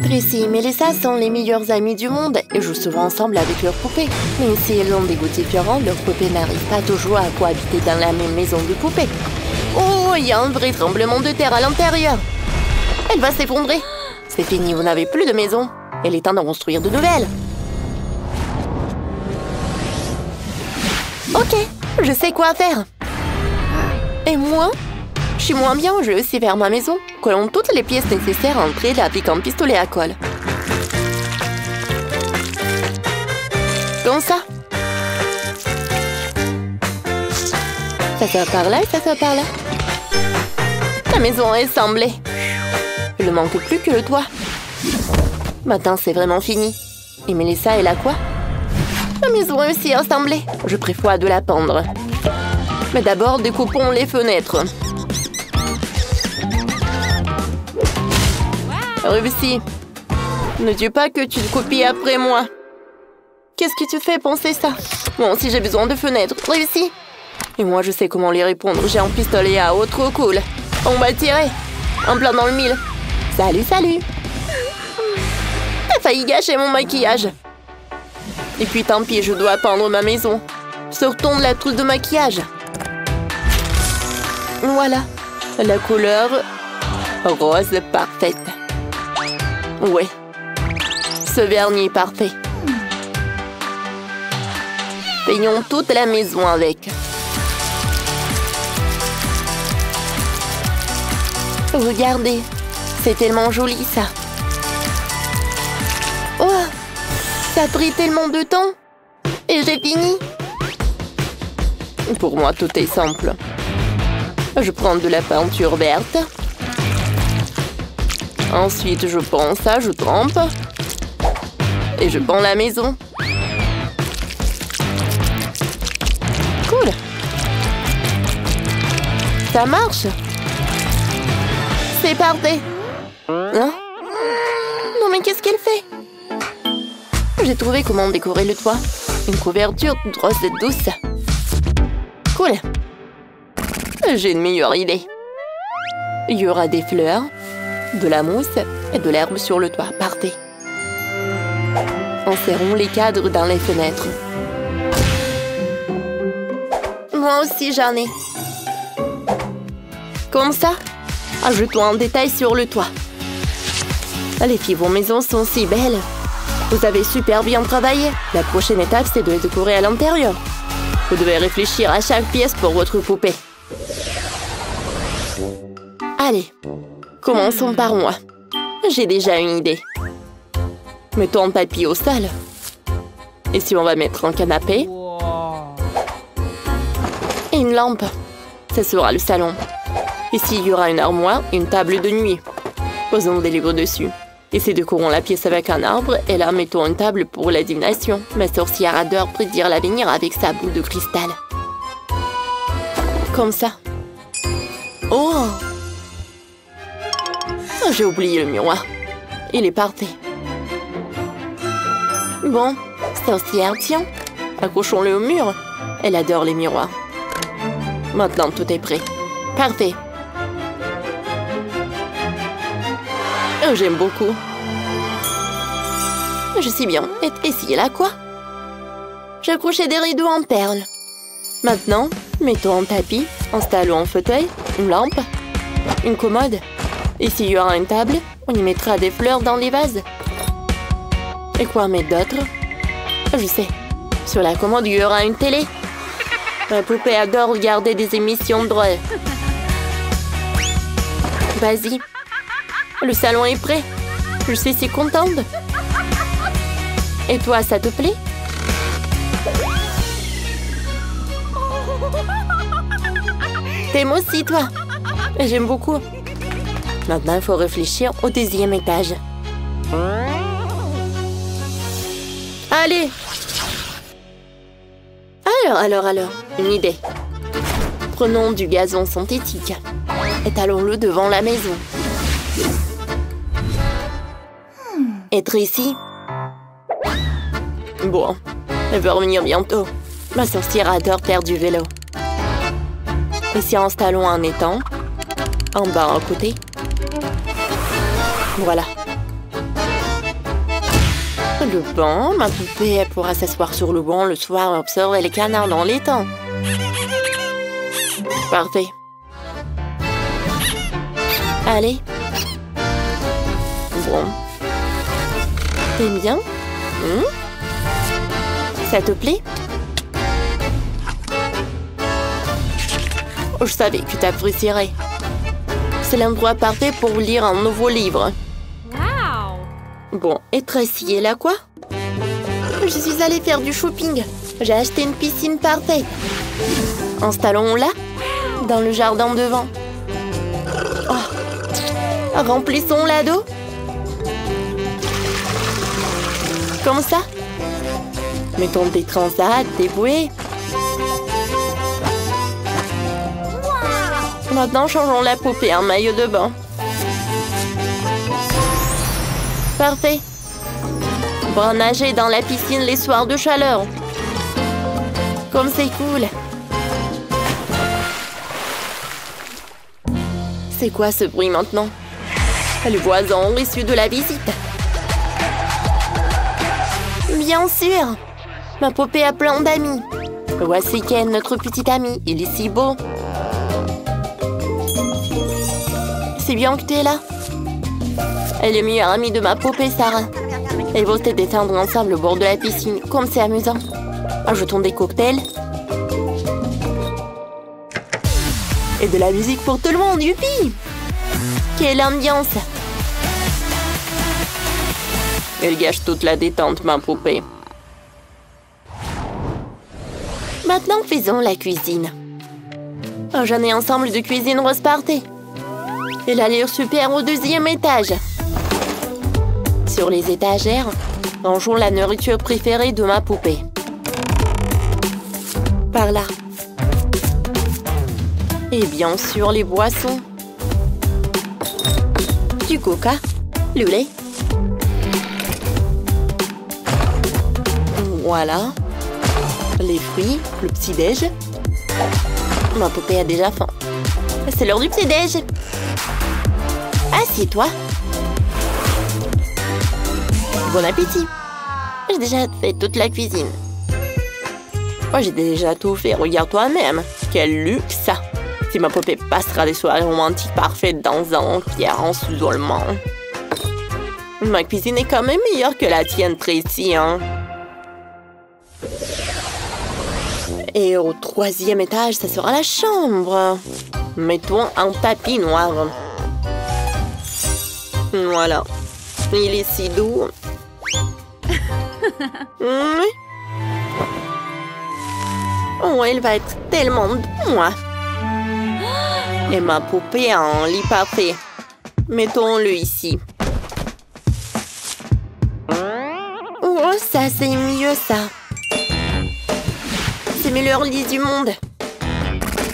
Tracy et Melissa sont les meilleures amies du monde et jouent souvent ensemble avec leurs poupées. Mais si elles ont des goûts différents, leurs poupées n'arrivent pas toujours à cohabiter dans la même maison de poupées. Oh, il y a un vrai tremblement de terre à l'intérieur. Elle va s'effondrer. C'est fini, vous n'avez plus de maison. Il est temps d'en construire de nouvelles. Ok, je sais quoi faire. Et moi? Je suis moins bien, je vais aussi faire ma maison. Collons toutes les pièces nécessaires à entrer avec un pistolet à colle. Comme ça. Ça par là et ça par là. La maison est assemblée. Il ne manque plus que le toit. Maintenant, c'est vraiment fini. Et Melissa, elle a quoi? La maison est aussi assemblée. Je prévois de la pendre. Mais d'abord, découpons les fenêtres. Réussi. Ne dis pas que tu te copies après moi. Qu'est-ce qui te fait penser ça? Moi aussi, j'ai besoin de fenêtres. Réussi. Et moi, je sais comment les répondre. J'ai un pistolet à eau trop cool. On va tirer. En plein dans le mille. Salut, salut. T'as failli gâcher mon maquillage. Et puis tant pis, je dois peindre ma maison. Sortons de la trousse de maquillage. Voilà. La couleur rose parfaite. Ouais. Ce vernis est parfait. Peignons toute la maison avec. Regardez. C'est tellement joli, ça. Oh! Ça a pris tellement de temps. Et j'ai fini. Pour moi, tout est simple. Je prends de la peinture verte. Ensuite, je prends ça, je trempe. Et je peins la maison. Cool. Ça marche. C'est parfait. Hein? Non, mais qu'est-ce qu'elle fait? J'ai trouvé comment décorer le toit. Une couverture rose douce. Cool. J'ai une meilleure idée. Il y aura des fleurs, de la mousse et de l'herbe sur le toit. Parfait. Insérons les cadres dans les fenêtres. Moi aussi, j'en ai. Comme ça. Ajoutons un détail sur le toit. Les filles, vos maisons sont si belles. Vous avez super bien travaillé. La prochaine étape, c'est de les décorer à l'intérieur. Vous devez réfléchir à chaque pièce pour votre poupée. Allez, commençons par moi. J'ai déjà une idée. Mettons un tapis au sol. Et si on va mettre un canapé et une lampe, ce sera le salon. Ici, il y aura une armoire et une table de nuit. Posons des livres dessus. Ici, décorons la pièce avec un arbre et là, mettons une table pour la divination. Ma sorcière adore prédire l'avenir avec sa boule de cristal. Comme ça. Oh! J'ai oublié le miroir. Il est parfait. Bon, sorcière, tiens. Accrochons-le au mur. Elle adore les miroirs. Maintenant, tout est prêt. Parfait. Oh, j'aime beaucoup. Je suis bien. Et ici, là, quoi? J'ai accroché des rideaux en perles. Maintenant, mettons un tapis, installons un fauteuil, une lampe, une commode. Ici, il y aura une table. On y mettra des fleurs dans les vases. Et quoi mettre d'autre? Je sais. Sur la commode, il y aura une télé. Ma poupée adore regarder des émissions drôles. Vas-y. Le salon est prêt. Je suis si contente. Et toi, ça te plaît? T'aimes aussi, toi? J'aime beaucoup. Maintenant, il faut réfléchir au deuxième étage. Allez! Alors, une idée. Prenons du gazon synthétique. Étalons-le devant la maison. Être ici. Bon, elle va revenir bientôt. Ma sorcière adore faire du vélo. Ici, installons un étang. En bas, à côté. Voilà. Le banc, ma poupée elle pourra s'asseoir sur le banc le soir et observer les canards dans les temps. Parfait. Allez. Bon. T'aimes bien? Ça te plaît? Je savais que t'apprécierais. C'est l'endroit parfait pour lire un nouveau livre. Bon, et Tracy est là quoi? Je suis allée faire du shopping. J'ai acheté une piscine parfaite. Installons-la dans le jardin devant. Oh. Remplissons-la d'eau. Comme ça. Mettons des transats, des bouées. Maintenant, changeons la poupée en maillot de bain. Parfait. On va nager dans la piscine les soirs de chaleur. Comme c'est cool. C'est quoi ce bruit maintenant? Les voisins ont reçu de la visite. Bien sûr. Ma poupée a plein d'amis. Voici Ken, notre petit ami. Il est si beau. C'est bien que tu es là. Elle est meilleure amie de ma poupée, Sarah. Elles vont se détendre ensemble au bord de la piscine, comme c'est amusant. Ajoutons des cocktails. Et de la musique pour tout le monde, youpi! Quelle ambiance! Elle gâche toute la détente, ma poupée. Maintenant, faisons la cuisine. J'en ai un ensemble de cuisine rose party. Elle a l'air super au deuxième étage. Sur les étagères, rangeons la nourriture préférée de ma poupée. Par là. Et bien sûr, les boissons. Du coca, le lait. Voilà. Les fruits, le petit-déj. Ma poupée a déjà faim. C'est l'heure du petit-déj. Assieds-toi. Bon appétit. J'ai déjà fait toute la cuisine. Moi, j'ai déjà tout fait. Regarde toi-même. Quel luxe, ça. Si ma poupée passera des soirées romantiques parfaites dans un pierre en sous-isolement. Ma cuisine est quand même meilleure que la tienne, Tracy, hein. Et au 3e étage, ça sera la chambre. Mettons un tapis noir. Voilà. Il est si doux. Oh, elle va être tellement douce. Et ma poupée a un lit parfait. Mettons-le ici. Oh, ça, c'est mieux, ça. C'est le meilleur lit du monde.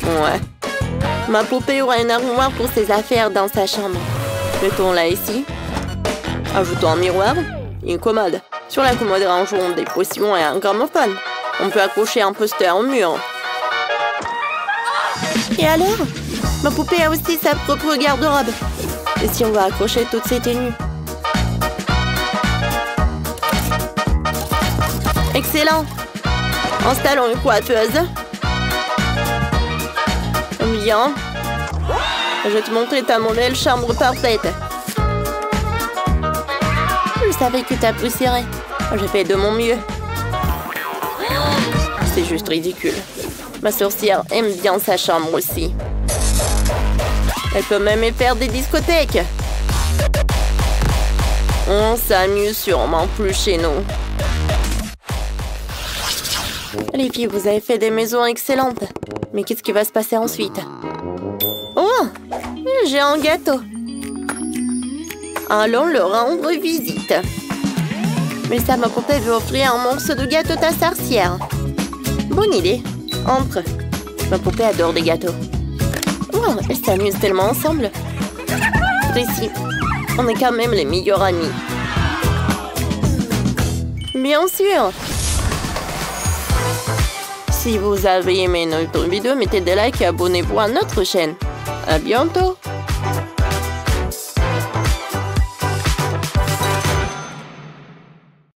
Ouais. Ma poupée aura une armoire pour ses affaires dans sa chambre. Mettons-la ici. Ajoutons un miroir et une commode. Sur la commode, rangeons des potions et un gramophone. On peut accrocher un poster au mur. Et alors? Ma poupée a aussi sa propre garde-robe. Et si on va accrocher toutes ses tenues? Excellent! Installons une coiffeuse. Bien. Je vais te montrer ta nouvelle chambre parfaite. Je savais que tu apprécierais. J'ai fait de mon mieux. C'est juste ridicule. Ma sorcière aime bien sa chambre aussi. Elle peut même y faire des discothèques. On s'amuse sûrement plus chez nous. Les filles, vous avez fait des maisons excellentes. Mais qu'est-ce qui va se passer ensuite? Oh! J'ai un gâteau. Allons leur rendre visite. Mais ça, ma poupée veut offrir un morceau de gâteau à ta sorcière. Bonne idée. Entre. Ma poupée adore des gâteaux. Oh, elles s'amusent tellement ensemble. Tracy, on est quand même les meilleurs amis. Bien sûr. Si vous avez aimé notre vidéo, mettez des likes et abonnez-vous à notre chaîne. À bientôt!